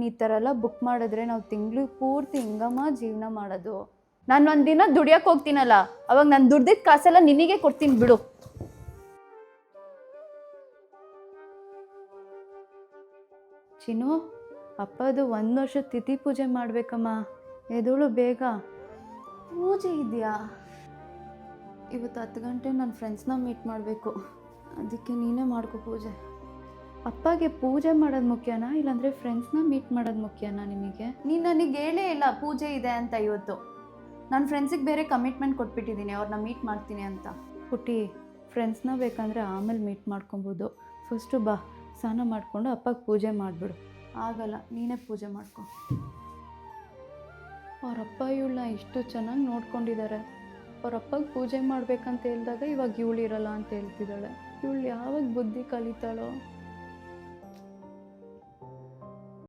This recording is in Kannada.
ನೀನು ಈ ಥರ ಎಲ್ಲ ಬುಕ್ ಮಾಡಿದ್ರೆ ನಾವು ತಿಂಗಳು ಪೂರ್ತಿ ಹಿಂಗಮ್ಮ ಜೀವನ ಮಾಡೋದು. ನಾನು ಒಂದಿನ ದುಡಿಯೋಕೆ ಹೋಗ್ತೀನಲ್ಲ, ಅವಾಗ ನಾನು ದುಡ್ದಿದ್ದ ಕಾಸೆಲ್ಲ ನಿನಗೆ ಕೊಡ್ತೀನಿ ಬಿಡು. ಚಿನ್ನು, ಅಪ್ಪದು 1 ವರ್ಷದ ತಿಥಿ ಪೂಜೆ ಮಾಡಬೇಕಮ್ಮ. ಎದೋಳು ಬೇಗ. ಪೂಜೆ ಇದೆಯಾ? ಇವತ್ತು 10 ಗಂಟೆ ನನ್ನ ಫ್ರೆಂಡ್ಸ್ನ ಮೀಟ್ ಮಾಡಬೇಕು. ಅದಕ್ಕೆ ನೀನೇ ಮಾಡ್ಕೊ ಪೂಜೆ. ಅಪ್ಪಗೆ ಪೂಜೆ ಮಾಡೋದು ಮುಖ್ಯನಾ ಇಲ್ಲಾಂದರೆ ಫ್ರೆಂಡ್ಸ್ನ ಮೀಟ್ ಮಾಡೋದು ಮುಖ್ಯನಾ ನಿಮಗೆ? ನೀನು ನನಗೆ ಹೇಳೇ ಇಲ್ಲ ಪೂಜೆ ಇದೆ ಅಂತ. ಇವತ್ತು ನಾನು ಫ್ರೆಂಡ್ಸಿಗೆ ಬೇರೆ ಕಮಿಟ್ಮೆಂಟ್ ಕೊಟ್ಬಿಟ್ಟಿದ್ದೀನಿ, ಅವ್ರನ್ನ ಮೀಟ್ ಮಾಡ್ತೀನಿ ಅಂತ. ಪುಟ್ಟಿ, ಫ್ರೆಂಡ್ಸ್ನ ಬೇಕಂದರೆ ಆಮೇಲೆ ಮೀಟ್ ಮಾಡ್ಕೊಬೋದು. ಫಸ್ಟು ಬಾ, ಸ್ನಾನ ಮಾಡಿಕೊಂಡು ಅಪ್ಪಗೆ ಪೂಜೆ ಮಾಡಿಬಿಡು. ಆಗಲ್ಲ, ನೀನೇ ಪೂಜೆ ಮಾಡ್ಕೊ. ಅವರಪ್ಪ ಇವಳನ್ನ ಇಷ್ಟು ಚೆನ್ನಾಗಿ ನೋಡ್ಕೊಂಡಿದ್ದಾರೆ. ಅವರಪ್ಪಗೆ ಪೂಜೆ ಮಾಡಬೇಕಂತ ಹೇಳಿದಾಗ ಇವಾಗ ಇವಳು ಇರಲ್ಲ ಅಂತ ಹೇಳ್ತಿದ್ದಾಳೆ. ಇವಳು ಯಾವಾಗ ಬುದ್ಧಿ ಕಲಿತಾಳೋ?